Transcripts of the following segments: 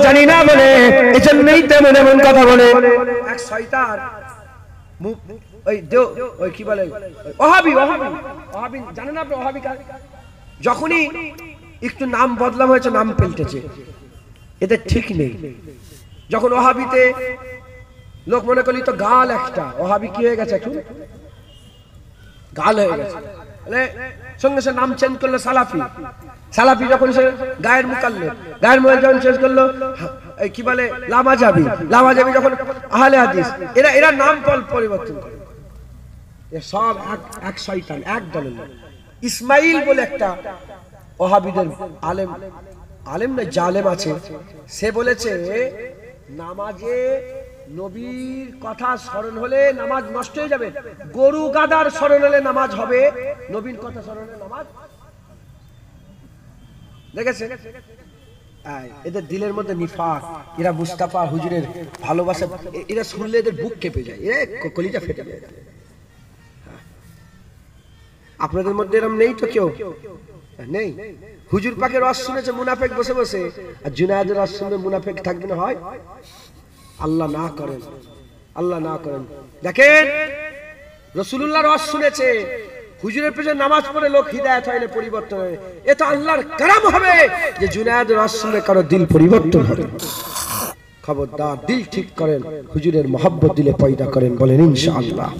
জানি না বলে এজন্যই তেমন এমন কথা বলে। এক শয়তান ওই ওই কি বলে ওহাবি জানেন আপনি ওহাবি কার? যখনই একটু নাম বদলাম হয়েছে নাম পাল্টেছে, এদের ঠিক নেই। যখন ওহাবিতে লোক মনে করলি তো গাল একটা, ওহাবি কি হয়ে গেছে একটু গাল হয়ে গেছে, সঙ্গে সে নাম চেঞ্জ করলো সালাফি। সালাফি যখন সে গায়ের মুকাল্লিদ, গায়ের মুকাল্লিদ যখন চেঞ্জ করলো কি বলে লামাজাবি, লামাজাবি যখন আহলে হাদিস, এরা নাম পরিবর্তন করে। এ সব এক শয়তান, এক দলের লোক। ইসমাইল বলে একটা ওহাবিদের আলেম না জালেম আছে, সে বলেছে নামাজে নবীর কথা স্মরণ হলে নামাজ নষ্ট হয়ে যাবে, গরু গাদার স্মরণ হলে নামাজ হবে, নবীর কথা স্মরণ হলে নামাজ। দেখেছে এদের দিলের মধ্যে নিফাক, এরা মুস্তাফা হুজুরের ভালোবাসা, এরা শুনলে এদের বুক কেঁপে যায়, কলিজা ফেটে যায়। আপনাদের মধ্যে এরকম নেই তো কেউ? নেই। হুজুর পাকের রস শুনেছে মুনাফেক বসে বসে, আর জুনায়েদের রস শুনবে মুনাফেক থাকবে না? হয় আল্লাহ না করেন, আল্লাহ না করেন। দেখেন রাসূলুল্লাহর রস শুনেছে, হুজুরের পেছনে নামাজ পড়ে লোক হিদায়াত হয় না, পরিবর্তন হয়। এ তো আল্লাহর কারাম হবে যে জুনায়েদের রস শুনে কারো দিল পরিবর্তন হবে। খবরদার, দিল ঠিক করেন, হুজুরের মহব্বত দিলে পয়দা করেন, বলেন ইনশাআল্লাহ।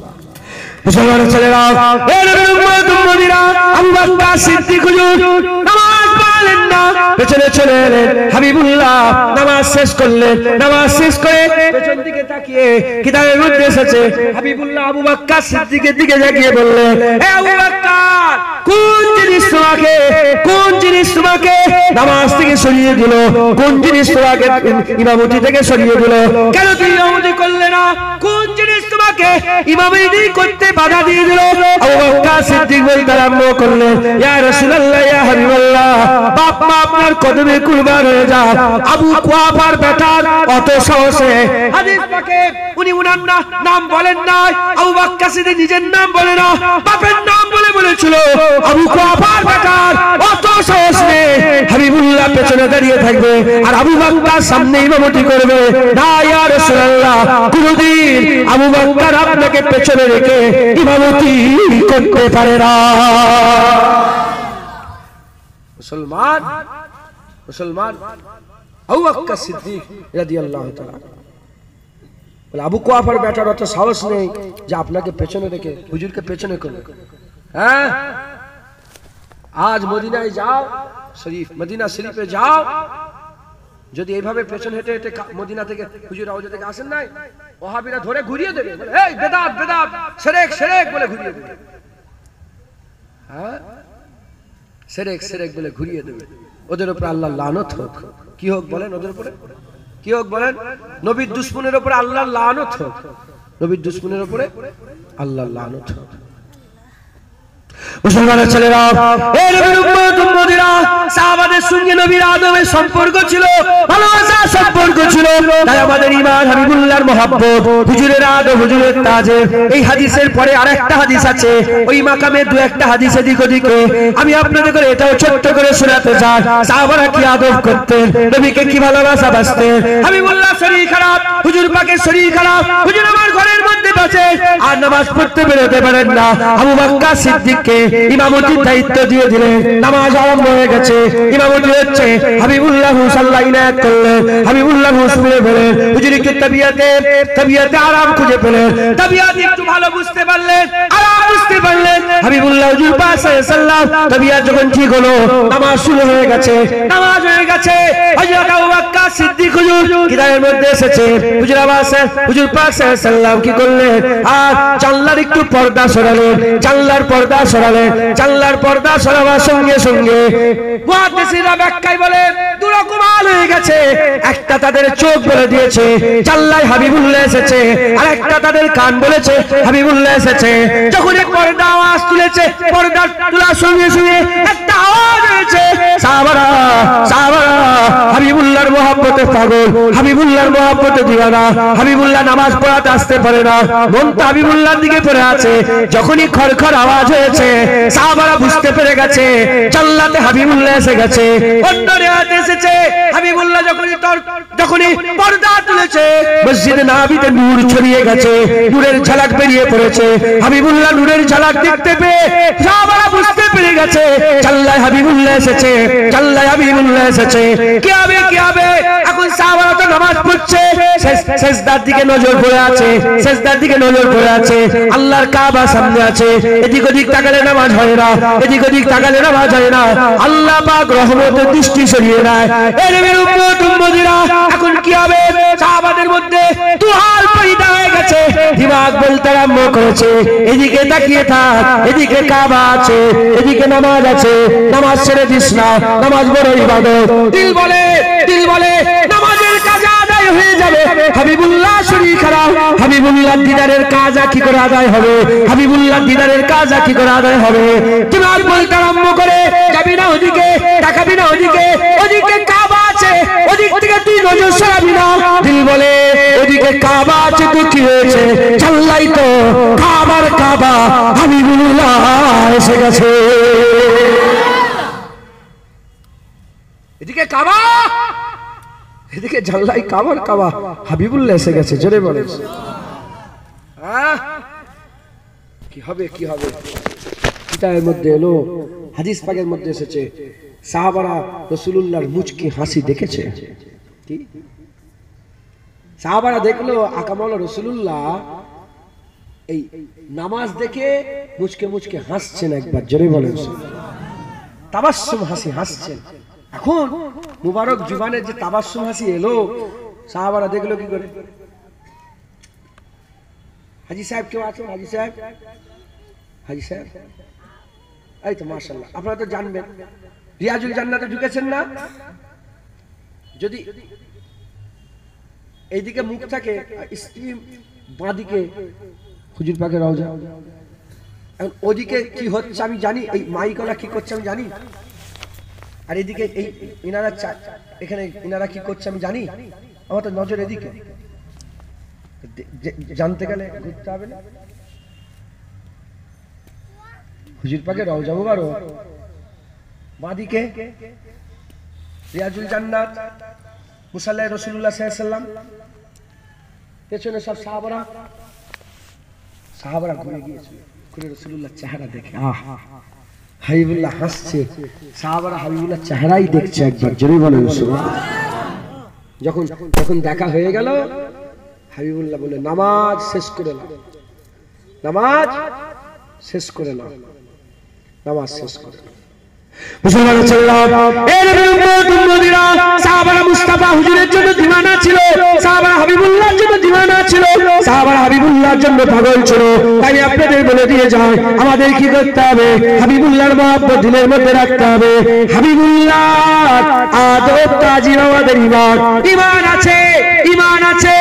মুসলমানের ছেলেরা, এ নবীর উম্মত উম্মতিরা, আবু বকর সিদ্দিক হুজুর নামাজ পড়লেন না, পেছনে চলে এলেন। হাবিবুল্লাহ নামাজ শেষ করলেন, নামাজ শেষ করে পেছন দিকে তাকিয়ে কিতাবের মধ্যে এসেছে হাবিবুল্লাহ আবু বকর সিদ্দিকের দিকে তাকিয়ে বললেন, হে আবু বকর, কোন জিনিস তোমাকে নামাজ থেকে সরিয়ে দিল? কোন জিনিস তোমাকে ইমামতি থেকে সরিয়ে দিল? কেন তুমি ইমামতি করলে না? কোন জিনিস তোমাকে ইমামতি করতে বাধা দিয়ে দিল? আবু বকর সিদ্দিক বলতে আরম্ভ করলেন, ইয়া রাসূলুল্লাহ, ইয়া হাবিবাল্লাহ, বাপ মা আপনার কদমে কুরবান হয়ে যাও। আবু কুয়াফার বেটার অত সাহসে হাদিস পাকে উনি উনার নাম বলেন না, আবু বকর সিদ্দিক নিজের নাম বলে না, বাপের নাম বলেছিল। আবু কুয়াফার বেটার অত সাহস নেই, হাবিবুল্লাহ পেছনে দাঁড়িয়ে থাকবে আর আবু বকর সামনে ইমামতি করবে না। ইয়া রাসূলুল্লাহ, কোনদিন আবু বকর আপনাকে পেছনে রেখে ইমামতি করতে পারে না। মুসলমান আবু বকর সিদ্দিক রাদিয়াল্লাহু তাআলা বলে, আবু কুয়াফার বেটার অত সাহস নেই যে আপনাকে পেছনে রেখে হুজুরকে পেছনে করবে। হ্যাঁ, আজ মদিনায় যাও, মদিনা শরীফে যাও, যদি এইভাবে পেছন হেঁটে হেঁটে মদিনা থেকে হুজুর রওজা থেকে আসেন নাই, ওহাবিরা ধরে ঘুরিয়ে দেবে, এই বেদাত বেদাত, শিরক শিরক বলে ঘুরিয়ে দেবে। হ্যাঁ, শিরক শিরক বলে ঘুরিয়ে দেবে। ওদের উপরে আল্লাহর লানত হোক। কি হোক বলেন? ওদের উপরে কি হোক বলেন? নবীর দুশমনের উপরে আল্লাহর লানত হোক, নবীর দুশমনের উপরে আল্লাহর লানত হোক। মুসলমানের ছেলেরা, এই নবীর উম্মত উম্মতিরা, সাহাবাদের সঙ্গে নবীর আদমের সম্পর্ক ছিল, ভালোবাসার সম্পর্ক ছিল। তাই আমাদের ঈমান হাবিবুল্লাহর মহব্বত, হুজুরের আদব, হুজুরের তাজে। এই হাদিসের পরে আরেকটা হাদিস আছে, ওই মাকামে দু একটা হাদিস এদিক ওদিকে আমি আপনাদের করে এটাও ছোট্ট করে শোনাতে চাই। সাহাবারা কি আদব করতেন, নবীকে কি ভালোবাসা বাসতেন। হাবিবুল্লাহ শরীর খারাপ, হুজুর পাকের শরীর খারাপ, হুজুর আমার ঘরের মধ্যে বসে আর নামাজ পড়তে বেরোতে পারেন না। আবু বকর সিদ্দিক ইমামতির দায়িত্ব দিয়ে দিলেন। নামাজ আরম্ভ হয়ে গেছে, ইমামতি হচ্ছে। হাবিবুল্লাহ সাল্লাল্লাহু ইনায়াত করলেন। হাবিবুল্লাহ শুনে বলেন, হুজুরকে তবিয়তে আরাম খুঁজে পেলেন, তবিয়ত একটু ভালো বুঝতে পারলেন, আরাম বুঝতে পারলেন। হাবিবুল্লাহ হুজুর পাক সাল্লাল্লাহু তবিয়ত যখন ঠিক হলো, নামাজ শুরু হয়ে গেছে, নামাজ হয়ে গেছে। হযরত আবু বকর সিদ্দিক হুজুর কিতাবের মধ্যে এসেছে, হুজুর আওয়াজ হুজুর পাক সাল্লাল্লাহু কি করলেন, আর জানলার একটু পর্দা সরালেন, জানলার পর্দা সরালেন। জানলার পর্দা সরাবার সঙ্গে সঙ্গে মুহাদ্দিসিনরা ব্যাখ্যায় বলে দুরকম আল হয়ে গেছে। একটা তাদের চোখ বলে দিয়েছে জানলায় হাবিবুল্লাহ এসেছে, আর একটা তাদের কান বলেছে হাবিবুল্লাহ এসেছে। যখন পর্দা আওয়াজ তুলেছে, পর্দা তোলার সঙ্গে সঙ্গে একটা আওয়াজ হয়েছে, আছে সাহাবারা সাহাবারা হাবিবুল্লাহর মহব্বতে পাগল, হাবিবুল্লাহর মহব্বতে দিওয়ানা। হাবিবুল্লাহ নামাজ পড়াতে আসতে পারে না, মনটা হাবিবুল্লাহর দিকে পড়ে আছে। যখনই খড়খড় আওয়াজ হয়েছে সাহাবারা বুঝতে পেরে গেছে জান্নাতে হাবিবুল্লাহ এসে গেছে। অন্য রিওয়ায়েতে এসেছে হাবিবুল্লাহ যখনই পর্দা তুলেছে মসজিদে নববীতে নূর ছড়িয়ে গেছে, নূরের ঝলক বেরিয়ে পড়েছে। হাবিবুল্লাহ নূরের ঝলক দেখতে পেয়ে সাহাবারা বুঝতে পেরে গেছে জান্নাতে হাবিবুল্লাহ এসেছে, জান্নাতে হাবিবুল্লাহ এসেছে। কি হবে কি হবে? এখন সাহাবারা তো নামাজ পড়ছে, সেজদার দিকে নজর পড়ে আছে, সেজদার দিকে নজর পড়ে আছে। আল্লাহর কাবা সামনে আছে, এদিক ওদিক তাকালে নামাজ হয় না, এদিক ওদিক তাকালে নামাজ হয় না। আল্লাহ পাক রহমতের দৃষ্টি সরিয়ে নেয়। এই নবীর উম্মত উম্মতিরা এখন কি হবে? সাহাবাদের মধ্যে দুহাল পয়দা হয়ে গেছে, দিমাগ বলতে আরম্ভ করেছে এদিকে তাকিয়ে থাক, এদিকে কাবা আছে, এদিকে নামাজ আছে, নামাজ ছেড়ে দিস না, নামাজ বড় ইবাদত। দিল বলে নামাজের কাজ আদায় হয়ে যাবে। হাবিবুল্লাহ শরীক হারাম, হাবিবুল্লাহ দিদারের কাজ কি করে আদায় হবে? হাবিবুল্লাহ দিদারের কাজ কি করে আদায় হবে? দিমাগ বলতে আরম্ভ করে যাবি না ওদিকে, তাকাবি না ওদিকে, ওদিকে কাবা আছে, ওদিক থেকে তুই নজর সরাবি না। দিল বলে ওদিকে কাবা আছে তো কি হয়েছে? চাল্লাই তো কাবার কাবা, হাবিবুল্লাহ এসে গেছে। এদিকে কাবা, এদিকে জানলাই কাবার কাবা, হাবিবুল্লাহ এসে গেছে। জোরে বলে কি হবে কি হবে? কিতাবের মধ্যে এলো, হাদিস পাকের মধ্যে এসেছে সাহাবারা রাসূলুল্লাহর মুচকি হাসি দেখেছে। কি সাহাবারা দেখলো আকামাল রাসূলুল্লাহ এই নামাজ দেখে মুচকে মুচকে হাসছেন। একবার জোরে বলেন তাবাসসুম হাসি হাসছেন। এখন মুবারক জুবানের যে তাবাসসুম হাসি এলো, সাহাবারা দেখলো কি করে? হাজী সাহেব কেউ আছেন? হাজী সাহেব, হাজী সাহেব, এই তো মাশাআল্লাহ, আপনারা তো জানবেন রিয়াজুল জান্নাতে ঢুকেছেন না? যদি এইদিকে মুখ থাকে, স্ত্রী বাঁদিকে হুজুর পাকের রওজা। এখন ওদিকে কি হচ্ছে আমি জানি, এই মাইকলা কি করছে আমি জানি, আর এদিকে এই ইনারা এখানে ইনারা কি করছে আমি জানি। আমার তো নজর এদিকে, জানতে গেলে ঘুরতে হবে না। হুজুর পাকের রওজা মুবারক, বাঁদিকে রিয়াজুল জান্নাত, মুসাল্লা রাসূলুল্লাহ সাল্লাল্লাহু আলাইহি ওয়াসাল্লাম, পেছনে সব সাহাবারা ঘুরে গিয়েছিল। ঘুরে রাসূলুল্লাহ চেহারা দেখে হাবিবুল্লাহ হাসছে, সাহাবারা হাবিবুল্লাহ চেহারাই দেখছে। একবার জোরে বলেন সুবহানাল্লাহ। যখন দেখা হয়ে গেল, হাবিবুল্লাহ বলে নামাজ শেষ করে নাও, নামাজ শেষ করে নাও, নামাজ শেষ করে নাও। মুসলমানের ছেলেরা, এই নবীর উম্মত উম্মতিরা, সাহাবারা মুস্তাফা হুজুরের জন্য দিওয়ানা ছিল, সাহাবারা হাবিবুল্লাহর জন্য দিওয়ানা ছিল, সাহাবারা হাবিবুল্লাহর জন্য পাগল ছিল। তাই আপনাদের বলে দিয়ে যায় আমাদের কি করতে হবে? হাবিবুল্লাহর মহব্বত দিলের মধ্যে রাখতে হবে। হাবিবুল্লাহ আদব তাজিম আমাদের ঈমান। ঈমান আছে, ঈমান আছে,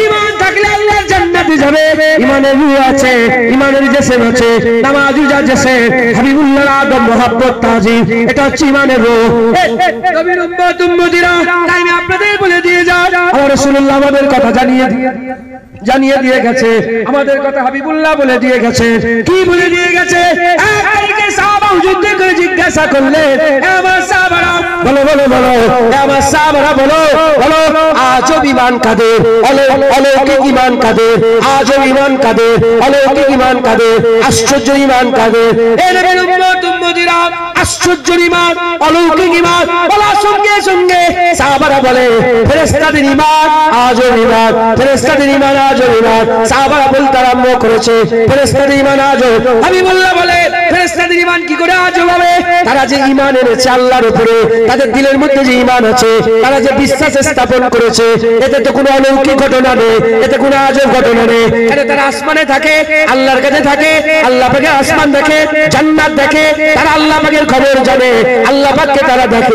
ঈমান থাকলে আল্লাহর জান্নাতে যাবে। ঈমানের রূহ আছে, ঈমানের জিসম আছে, নামাজ রোজা জিসম, হাবিবুল্লাহর আদব মহব্বত তাজিম, এটা হচ্ছে ঈমানের রূহ। নবীর উম্মত উম্মতিরা, তাই আমি আপনাদের বলে দিয়ে যাই আমার রাসূলুল্লাহ আমাদের কথা জানিয়ে দিয়ে গেছে, আমাদের কথা হাবিবুল্লাহ বলে দিয়ে গেছে। কি বলে দিয়ে গেছে? একদিকে সাহাবা হুজুরদের করে জিজ্ঞাসা করলেন, আমার সাহাবারা বলো বলো বলো, আমার সাহাবারা বলো বলো, আজব ঈমান কাদের? অলৌকিক ঈমান কাদের? আজব ঈমান কাদের? অলৌকিক ঈমান কাদের? আশ্চর্য ঈমান কাদের? এই নবীর উম্মত উম্মতিরা, আশ্চর্য ঈমান, অলৌকিক ঈমান বলার সঙ্গে সঙ্গে সাহাবারা বলে ফেরেশতাদের ঈমান, আজব ঈমান, ফেরেশতাদের ঈমান, আজব ঈমান। সাহাবারা বলতে আরম্ভ করেছে ফেরেশতাদের ঈমান আজব। হাবিবুল্লাহ বলে ফেরেশতাদের ঈমান কি করে আজব হবে? তারা যে ঈমান এনেছে আল্লাহর উপরে, তাদের দিলের মধ্যে যে ঈমান আছে, তারা যে বিশ্বাস স্থাপন করেছে, এতে তো কোনো অলৌকিক ঘটনা নেই, এতে কোনো আজব ঘটনা নেই। কেন? তারা আসমানে থাকে, আল্লাহর কাছে থাকে, আল্লাহ পাকের আসমান দেখে, জান্নাত দেখে, তারা আল্লাহ পাকের খবর জানে, আল্লাহ পাককে তারা দেখে,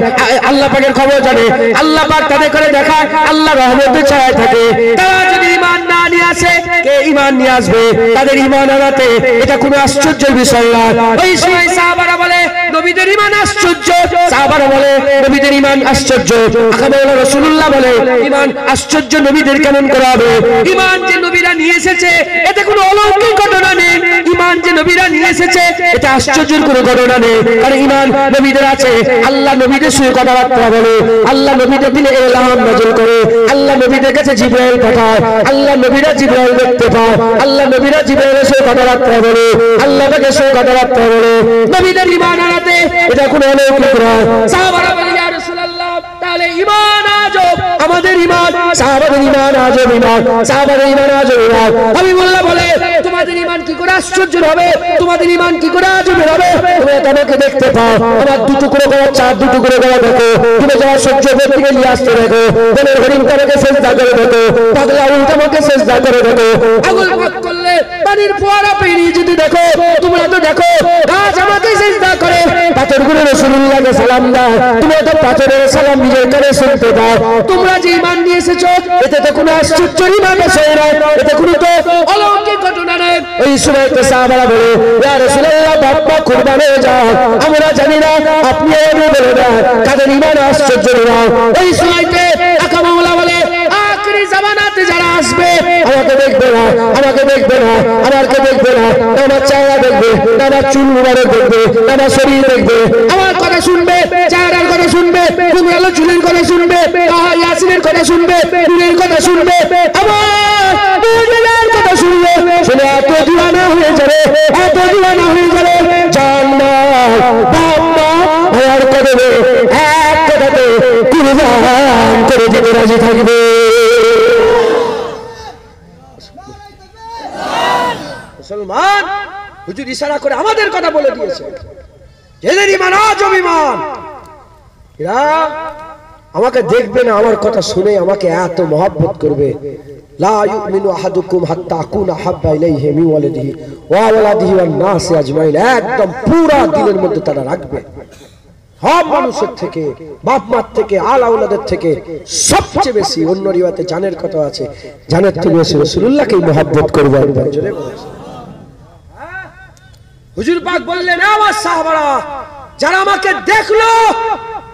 আল্লাহ পাকের খবর জানে, আল্লাহ পাক তাদের করে দেখায়, আল্লাহ রহমতের ছায়ায় থাকে। তারা যদি ঈমান না নিয়ে আসে, কে ঈমান নিয়ে আসবে, তাদের ঈমান আনাতে এটা কোনো আশ্চর্যের বিষয় না। ওই সময় সাহাবারা বলে নবীদের ঈমান আশ্চর্য, সাহাবারা বলে নবীদের ঈমান আশ্চর্য। আকাবেলা রাসূলুল্লাহ বলে ঈমান আশ্চর্য নবীদের কেমন করে হবে? ঈমান যে নবীরা নিয়ে এসেছে এতে কোনো অলৌকিক ঘটনা নেই, ঈমান যে নবীরা নিয়ে এসেছে এটা আশ্চর্যের কোনো ঘটনা নেই। কারণ ঈমান নবীদের আছে, আল্লাহ নবীদের সঙ্গে কথাবার্তা বলে, আল্লাহ নবীদের দিলে ইলহাম নাযিল করে, আল্লাহ নবীদের কাছে জিবরাইল পাঠায়, আল্লাহ নবীরা জিবরাইল দেখতে পায়, আল্লাহ নবীরা জিবরাইলের সঙ্গে কথাবার্তা বলে, আল্লাহ তাকে সঙ্গে কথাবার্তা বলে। নবীদের ঈমান আনাতে এটা কোনো অলৌকিক নয়। সাহাবারা বলে ইয়া রাসূলুল্লাহ তাহলে ঈমান আজব, আমাদের ঈমান, সাহাবাদের ঈমান আজব ঈমান, সাহাবাদের ঈমান আজব ঈমান। হাবিবুল্লাহ বলে তোমাদের ঈমান কি করে আশ্চর্য হবে, তোমাদের ঈমান কি করে আজব হবে? তুমি তোমাকে দেখতে পাও, আমার দু টুকরো করা চার দু টুকরো করা দেখো, তুমি যারা সহ্য করতে গিয়ে নিয়ে আসতে দেখো, বলে হরিণ তোমাকে সেজদা করে দেখো, পাগলা উল তোমাকে সেজদা করে দেখো, আগুল পাক করলে পানির ফোয়ারা পেরিয়ে যদি দেখো, তোমরা তো দেখো গাছ আমাকে সেজদা করে, পাথরগুলো রাসূলুল্লাহকে সালাম দাও, তুমি তো পাথরের সালাম নিজের কানে শুনতে দাও। তোমরা যে ঈমান নিয়ে এসেছো এতে তো কোনো আশ্চর্য ঈমান বিষয় নয়, এতে কোনো তো অলৌকিক ঘটনা নয়। ওই সময় তো সাহাবারা বলে ইয়া রাসূলুল্লাহ বাপ্পা কুরবান হয়ে যাও, আমরা জানি না আপনি এমন বলে না কাদের ঈমান আশ্চর্য নয়। ওই সময়তে আকাবাউলা বলে আখরি জামানাতে যারা আসবে আমাকে দেখবে না, আমাকে দেখবে না, আমাকে দেখবে না, আমার চেহারা দেখবে, আমার চুল মুবারক দেখবে, আমার শরীর দেখবে, আমার কথা শুনবে, চেহারার কথা শুনবে, কুমড়ালো চুলের কথা শুনবে, ইয়াসিনের কথা শুনবে, নূরের কথা শুনবে, আমার দুজনের কথা শুনবে, শুনে এত দিওয়ানা হয়ে যাবে, এত দিওয়ানা হয়ে যাবে, জান্নাত বাবা আর কদমে এক কথাতে কুরবান করে দিতে রাজি থাকবে। মুসলমান হুজুর ইশারা করে আমাদের কথা বলে দিয়েছে, যাদের ঈমান আজব ঈমান, এরা আমাকে দেখবে না, আমার কথা শুনে আমাকে এত মহব্বত করবে। লা ইউমিনু আহাদুকুম হাত্তা আকুনা হাব্বা ইলাইহি মিন ওয়ালিদিহি ওয়া ওয়ালাদিহি ওয়ান নাসি আজমাইন, একদম পুরা দিলের মধ্যে তারা রাখবে। সব মানুষের থেকে, বাপ মার থেকে, আল আওলাদের থেকে সবচেয়ে বেশি, অন্য রিওয়ায়াতে জানের কথা আছে, জানের থেকে বেশি রাসূলুল্লাহকে মহব্বত করবে। জোরে বলেন হুজুর পাক বললেন আমার সাহাবারা যারা আমাকে দেখলো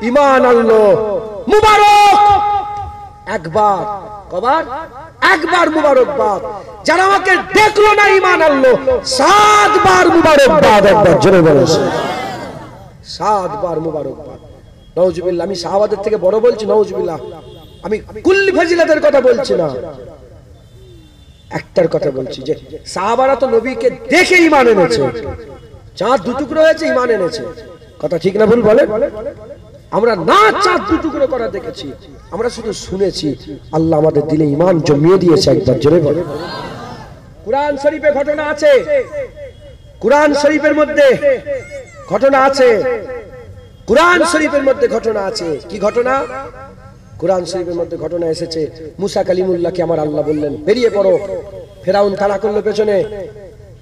ঈমান আনলো, মুবারক একবার, কবার একবার মুবারকবাদ। যারা আমাকে দেখলো না ঈমান আনলো 7 বার মুবারকবাদ। একবার জোরে বলেন 7 বার মুবারকবাদ। নাউজুবিল্লাহ, আমি সাহাবাদের থেকে বড় বলছি, নাউজুবিল্লাহ, আমি কুল্লি ফাজিলাতের কথা বলছি না, একটার কথা বলছি যে সাহাবারা তো নবীকে দেখে ঈমান এনেছে, চাঁদ দু টুকরো হয়েছে ঈমান এনেছে। কথা ঠিক না ভুল বলেন? আমরা না চাঁদ দু টুকরো করা দেখেছি, আমরা শুধু শুনেছি, আল্লাহ আমাদের দিলে ঈমান জমিয়ে দিয়েছে। একবার জোরে বলেন। কুরআন শরীফে ঘটনা আছে, কুরআন শরীফের মধ্যে ঘটনা আছে, কুরআন শরীফের মধ্যে ঘটনা আছে। কি ঘটনা? কুরআন শরীফের মধ্যে ঘটনা এসেছে, মুসা কালিমুল্লাহকে আমার আল্লাহ বললেন বেরিয়ে পড়ো। ফেরাউন তাড়া করলো পেছনে,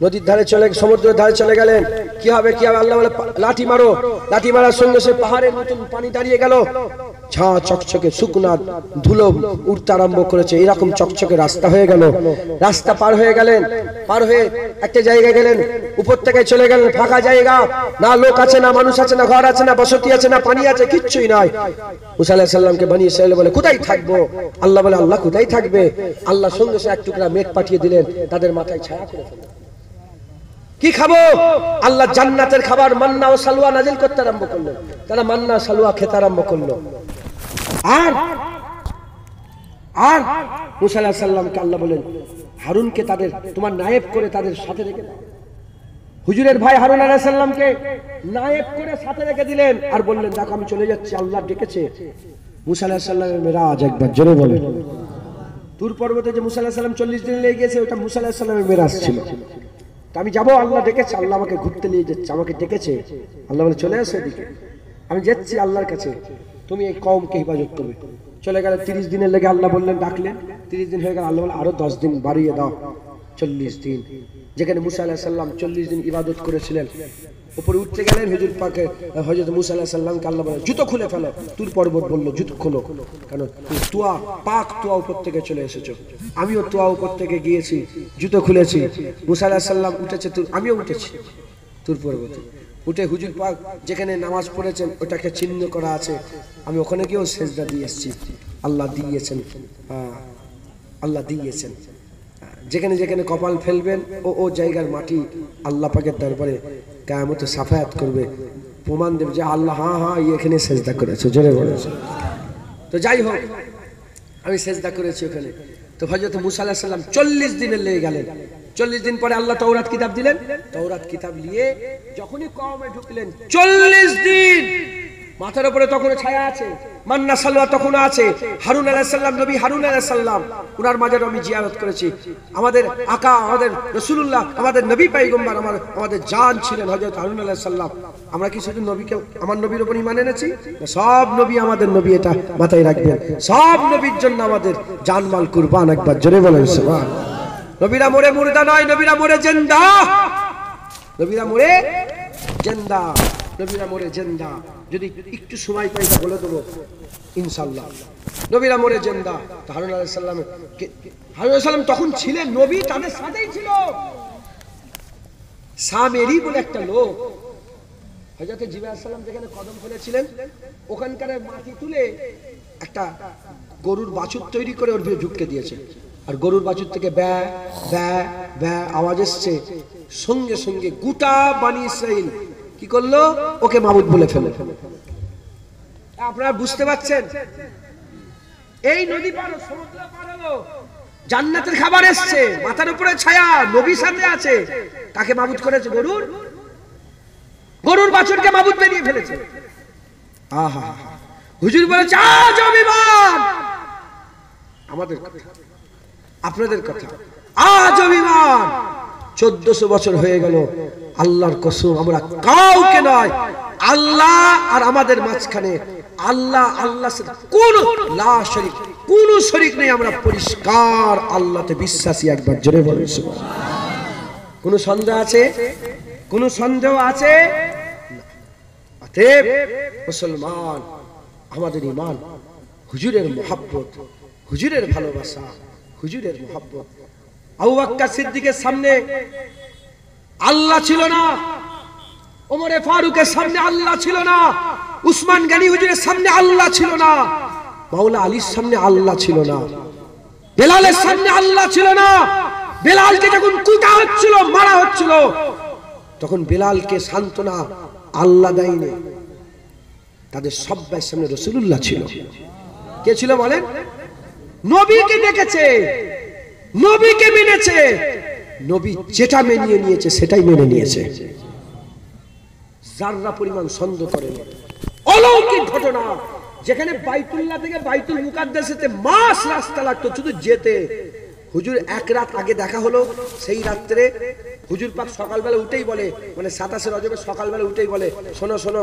নদীর ধারে চলে, সমুদ্রের ধারে চলে গেলেন। কি হবে কি হবে? আল্লাহ বলে লাঠি মারো। লাঠি মারার সঙ্গে সে পাহাড়ের মতন পানি দাঁড়িয়ে গেল, ঝাঁ চকচকে শুকনা ধুলো উঠতে আরম্ভ করেছে, এরকম চকচকে রাস্তা হয়ে গেল। রাস্তা পার হয়ে গেলেন, পার হয়ে একটা জায়গায় গেলেন, উপত্যকায় চলে গেলেন, ফাঁকা জায়গা, না লোক আছে, না মানুষ আছে, না ঘর আছে, না বসতি আছে, না পানি আছে, কিচ্ছুই নাই। মুসা আলাইহিস সালামকে বানিয়ে ইসরাঈল বলে কোথায় থাকবো? আল্লাহ বলে আল্লাহ কোথায় থাকবে? আল্লাহ সঙ্গে সে এক টুকরা মেঘ পাঠিয়ে দিলেন, তাদের মাথায় ছায়া করে ফেললেন। কি খাবো? আল্লাহ জান্নাতের খাবার মান্না ও সালওয়া নাজিল করতে আরম্ভ করলেন, তারা মান্না সালওয়া খেতে আরম্ভ করলো। আর আর মুসা আলাইহিস সালামকে আল্লাহ বলেন হারুনকে তাদের তোমার নায়েব করে তাদের সাথে রেখে দাও। হুজুরের ভাই হারুন আলাইহিস সালামকে নায়েব করে সাথে রেখে দিলেন, আর বললেন দেখো আমি চলে যাচ্ছি, আল্লাহ ডেকেছে। মুসা আলাইহিস সালামের মেরাজ, একবার জোরে বলেন। তুর পর্বতে যে মুসা আলাইহিস সালাম 40 দিন লেগে গেছে, ওটা মুসা আলাইহিস সালামের মেরাজ ছিল। আমি যাবো, আল্লাহ ডেকেছে, আল্লাহ আমাকে ঘুরতে নিয়ে যাচ্ছে, আমাকে ডেকেছে। আল্লাহ বলে চলে আসো এদিকে, আমি যাচ্ছি আল্লাহর কাছে, তুমি এই কওমকে হিফাজত করবে। চলে গেলে 30 দিনের লেগে আল্লাহ বললেন, ডাকলেন, 30 দিন হয়ে গেল, আল্লাহ বলে আরো 10 দিন বাড়িয়ে দাও, 40 দিন। যেখানে মুসা আলাইহিস সালাম 40 দিন ইবাদত করেছিলেন, উপরে উঠতে গেলেন, হুজুর পাকে হযরত মুসা আলাইহিস সালামকে আল্লাহ বলেন জুতো খুলে ফেলো। তুর পর্বত বলল জুতো খোলো, কারণ তুয়া পাক তুয়া উপর থেকে চলে এসেছো। আমিও তুয়া উপর থেকে গিয়েছি, জুতো খুলেছি। মুসা আলাইহিস সালাম উঠেছে, আমিও উঠেছি তুর পর্বতে। উঠে হুজুর পাক যেখানে নামাজ পড়েছেন ওটাকে চিহ্ন করা আছে, আমি ওখানে গিয়েও সেজদা দিয়ে এসেছি। আল্লাহ দিয়েছেন, আল্লাহ দিয়েছেন। যেখানে যেখানে কপাল ফেলবেন ও জায়গার মাটি আল্লাহ পাকের দরবারে কিয়ামতে সাফায়াত করবে, প্রমাণ দেবে যে আল্লাহ হ্যাঁ এখানে সেজদা করেছে, জোরে বলেছে। তো যাই হোক, আমি সেজদা করেছি ওখানে। তো হযরত মুসা আলাইহিস সালাম 40 দিনের লেগে গেলেন। 40 দিন পরে আল্লাহ তাওরাত কিতাব দিলেন। তাওরাত কিতাব নিয়ে যখনই কওমে ঢুকলেন, 40 দিন মাথার উপরে তখন ছায়া আছে, মান্না সালওয়া তখন আছে। হারুন আলাইহিস সালাম, নবী হারুন আলাইহিস সালাম, ওনার মাজার আমি জিয়ারত করেছি। আমাদের আকা, আমাদের রাসূলুল্লাহ, আমাদের নবী পয়গম্বর, আমাদের জান ছিলেন হযরত হারুন আলাইহিস সালাম। আমরা কি শুধু নবীকে, আমার নবীর উপর ঈমান এনেছি? সব নবী আমাদের নবী, এটা মাথায় রাখবেন। সব নবীর জন্য আমাদের জানমাল কুরবান, একবার জোরে বলেন সুবহানাল্লাহ। নবীরা মরে মুর্দা নয়, নবীরা মরে জিন্দা, নবীরা মরে জিন্দা, নবীরা মরে জিন্দা। যদি একটু সময় পাই তা বলে দেবো ইনশাআল্লাহ। নবীরা মরে জিন্দা। হারুন আলাইহিস সালাম, হারুন আলাইহিস সালাম তখন ছিলেন নবী, তাদের সাথেই ছিল সামেরি বলে একটা লোক। হযরত জিবরাইল আলাইহিস সালাম যেখানে কদম ফেলেছিলেন ওখানকার মাটি তুলে একটা গরুর বাছুর তৈরি করে ওর ভিতরে ঢুকিয়ে দিয়েছে। আর গরুর বাছুর থেকে ব্যা ব্যা ব্যা আওয়াজ এসছে। সঙ্গে সঙ্গে গোটা বনি ইসরাইল কি করলো? ওকে মাবুদ বলে ফেলে। আপনারা বুঝতে পারছেন? এই নদী পার, সমুদ্র পার হলো, জান্নাতের খাবার এসছে, মাথার উপরে ছায়া, নবী সাথে আছে। কাকে মাবুদ করেছে? গরুর বাছুরকে মাবুদ বানিয়ে ফেলেছে। আহা, হুজুর বলেছে আজ অভিমান। আমাদের কথা, আপনাদের কথা, আজ অভিমান। 1400 বছর হয়ে গেল, আল্লাহর কসম আমরা কাউকে নয়, আল্লাহ আর আমাদের মাঝখানে আল্লাহ আল্লাহর সাথে কোন লা শরীক, কোন শরীক নেই। আমরা পরিষ্কার আল্লাহতে বিশ্বাসী, একবার জোরে বলেন সুবহানাল্লাহ। কোন সন্দেহ আছে? কোন সন্দেহ আছে? অতএব মুসলমান, আমাদের ঈমান, হুজুরের মহব্বত, হুজুরের ভালোবাসা, হুজুরের মহব্বত। আবু বকর সিদ্দিকের সামনে আল্লাহ ছিল না, ওমরে ফারুকের সামনে আল্লাহ ছিল না, উসমান গনি হুজুরের সামনে আল্লাহ ছিল না, মাওলা আলীর সামনে আল্লাহ ছিল না, বেলালের সামনে আল্লাহ ছিল না। বেলালকে যখন কুটা হচ্ছিল, মারা হচ্ছিল, তখন বেলালকে সান্ত্বনা আল্লাহ দেয়নি, তাদের সবার সামনে রাসূলুল্লাহ ছিল। কে ছিল বলেন? নবীকে ডেকেছে, নবীকে মেনেছে, নবী যেটা মেনে নিয়েছে সেটাই মেনে নিয়েছে, যাররা পরিমাণ সন্দেহ করেনি। অলৌকিক ঘটনা, যেখানে বাইতুল্লাহ থেকে বাইতুল মুকাদ্দাসেতে মাস রাস্তা লাগতো শুধু যেতে। হুজুর এক রাত আগে দেখা হলো, সেই রাত্রে হুজুর পাক সকালবেলা উঠেই বলে, মানে 27 রজবে সকালবেলা উঠেই বলে, শোনো শোনো,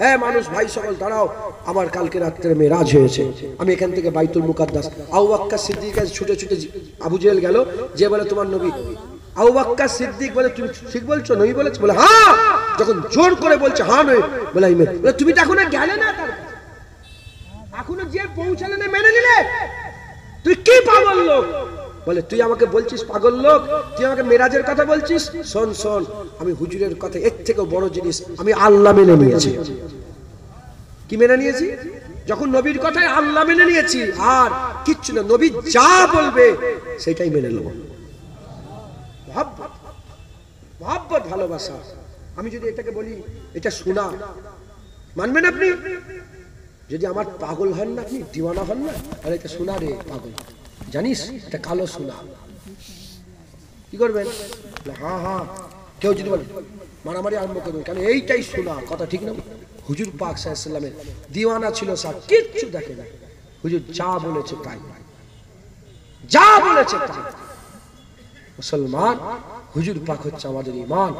হ্যাঁ মানুষ ভাই সকল দাঁড়াও, আমার কালকে রাত্রে মেরাজ হয়েছে, আমি এখান থেকে বাইতুল মুকাদ্দাস। আবু বকর সিদ্দিক ছুটে ছুটে আবু জেহেল গেল, যে বলে তোমার নবী। আবু বকর সিদ্দিক বলে তুমি ঠিক বলছো, নবী বলেছে? বলে হ্যাঁ। যখন জোর করে বলছে হ্যাঁ নয়, বলে তুমি তো এখনো গেলে না, তার এখনো যে পৌঁছালে না, মেনে নিলে? তুই কি পাগল লোক? বলে তুই আমাকে বলছিস পাগল লোক, তুই আমাকে মেরাজের কথা বলছিস? শোন শোন, আমি হুজুরের কথা এর থেকেও বড় জিনিস, আমি আল্লাহ মেনে নিয়েছি। কি মেনে নিয়েছি? যখন নবীর কথায় আল্লাহ মেনে নিয়েছি, আর কিচ্ছু না, নবী যা বলবে সেটাই মেনে নেব। মহব্বত, মহব্বত, ভালোবাসা। আমি যদি এটাকে বলি এটা শোনা, মানবেন আপনি? যদি আমার পাগল হন না, আপনি দিওয়ানা হন না, আর এটা শোনা রে পাগল, জানিস এটা কালো শোনা, কি করবেন? হ্যাঁ। কেউ যদি বলে মারামারি আরম্ভ করবেন, কারণ এইটাই শোনা কথা, ঠিক না? হুজুর পাক সাল্লাল্লাহু আলাইহি ওয়াসাল্লামের দিওয়ানা ছিল, সব কিচ্ছু দেখে না, হুজুর যা বলেছে তাই, যা বলেছে তাই। মুসলমান, হুজুর পাক হচ্ছে আমাদের ঈমান,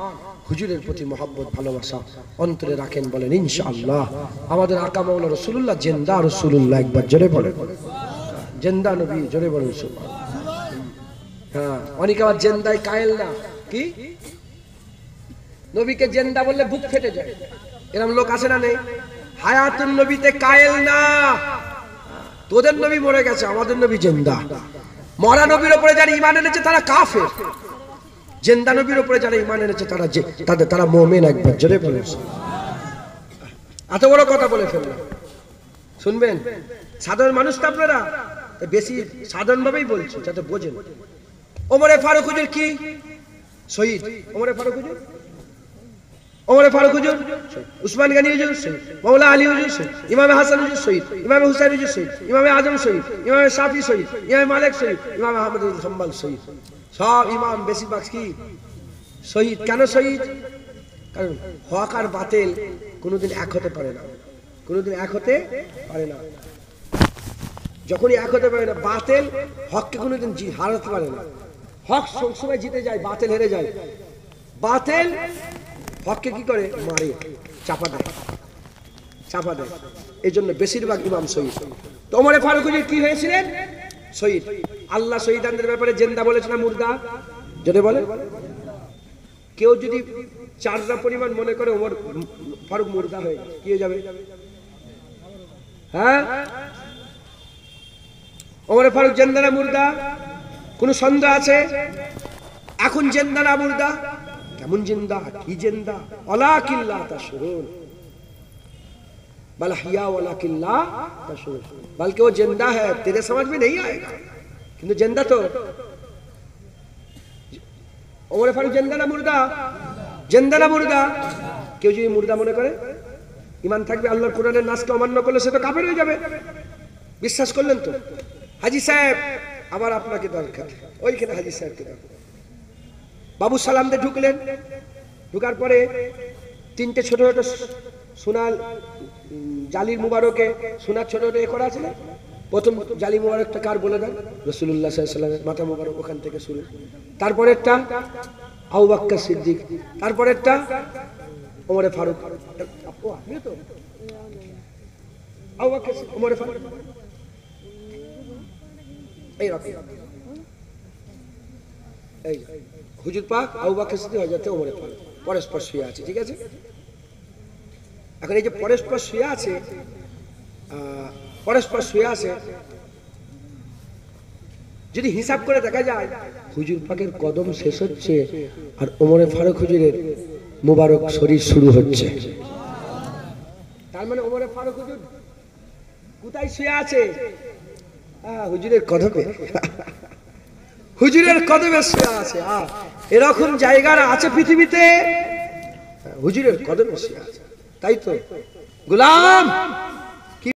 হুজুরের প্রতি মহব্বত ভালোবাসা অন্তরে রাখেন, বলেন ইনশাআল্লাহ। আমাদের আকা মাওলানা রাসূলুল্লাহ জিন্দা রাসূলুল্লাহ, একবার জোরে বলেন জিন্দা নবী, জোরে বলেন সুবহানাল্লাহ। হ্যাঁ, অনেকে আবার জিন্দায় কায়েল না, কি নবীকে জিন্দা বললে বুক ফেটে যায়। এরকম লোক আছে না নেই? হায়াতুন নবীতে কায়েল না। তোদের নবী মরে গেছে, আমাদের নবী জিন্দা। মরা নবীর উপরে যারা ঈমান এনেছে তারা কাফের, জিন্দা নবীর উপরে যারা ঈমান এনেছে তারা মুমিন। একবার জোরে বলেন। এত বড় কথা বলে ফেললাম, শুনবেন? সাধারণ মানুষ তো আপনারা, বেশি সাধারণ ভাবেই বলছি যাতে বোঝেন। ওমরে ফারুক হুজুর কি শহীদ? ওমরে ফারুক হুজুর, ওমরে ফারুক হুজুর, উসমান গনি হুজুর শহীদ, মাওলা আলী হুজুর শহীদ, ইমামে হাসান হুজুর শহীদ, ইমামে হুসাইন হুজুর শহীদ, ইমামে আজম শহীদ, ইমামে শাফি শহীদ, ইমামে মালিক শহীদ, ইমামে আহমদ বিন হাম্বল শহীদ। সব ইমাম বেশিরভাগ কি শহীদ। কেন শহীদ? কারণ হক আর বাতিল কোনোদিন এক হতে পারে না, কোনোদিন এক হতে পারে না। যখনই এক হতে পারে না, বাতিল হককে কোনোদিন হারাতে পারে না। হক সবসময় জিতে যায়, বাতিল হেরে যায়। বাতিল হককে কি করে? মারে, চাপা দেয়, চাপা দেয়। এই জন্য বেশিরভাগ ইমাম শহীদ। তো ওমরে ফারুক হুজুর কি হয়েছিলেন? শহীদ। আল্লাহ শহীদানদের ব্যাপারে জিন্দা বলেছে না মুর্দা? যদি বলে, কেউ যদি চারটা পরিমাণ মনে করে ওমর ফারুক মুর্দা হয়ে কি হয়ে যাবে? হ্যাঁ, ওমরে ফারুক জিন্দা না মুর্দা? কোন সন্দেহ আছে? এখন জিন্দা না মুর্দা? কেমন জিন্দা, কি জিন্দা? ওয়ালাকিল্লা তাশউরুন, बल हिया वलाकिल्ला तशूर, बल्कि वो जिंदा है, तेरे समझ में नहीं आएगा, किंतु जिंदा तो। ওমরে ফারুক জিন্দা না মুর্দা? জিন্দা না মুর্দা? কেউ যদি মুর্দা মনে করে, ঈমান থাকবে, আল্লাহর কোরআনের নাসকে অমান্য করলে সে তো কাফের হয়ে যাবে। বিশ্বাস করলেন তো? হাজী সাহেব, আবার আপনাকে দরকার, ওইখানে হাজী সাহেবকে দরকার। বাবু সালাম দিয়ে ঢুকলেন, ঢুকার পরে তিনটে ছোট ছোট সোনার জালির মুবারকে সোনার ছোট ছোট করা আছে না? প্রথম জালি মুবারকটা কার বলে দেন? রাসূলুল্লাহ সাল্লাল্লাহু আলাইহি ওয়াসাল্লামের মাথা মুবারক, ওখান থেকে শুরু। তারপরেরটা আবু বকর সিদ্দিক, তারপরেরটা ওমরে ফারুক। ও আপনি তো আবু বকর, ওমরে ফারুক, এই রকম। এই হুজুর পাক আবু বকর সিদ্দিক, হযরত ওমরে ফারুক পরস্পর শুয়ে আছে, ঠিক আছে? এখন এই যে পরস্পর শুয়ে আছে, পরস্পর শুয়ে আছে, যদি হিসাব করে দেখা যায় হুজুর পাকের কদম শেষ হচ্ছে আর ওমরে ফারুক হুজুরের মুবারক শরীর শুরু হচ্ছে, তার মানে ওমরে ফারুক হুজুর কোথায় শুয়ে আছে? হুজুরের কদমে, হুজুরের কদমে শুয়ে আছে। এরকম জায়গা আছে পৃথিবীতে, হুজুরের কদমে শুয়ে আছে। তাই তো গোলাম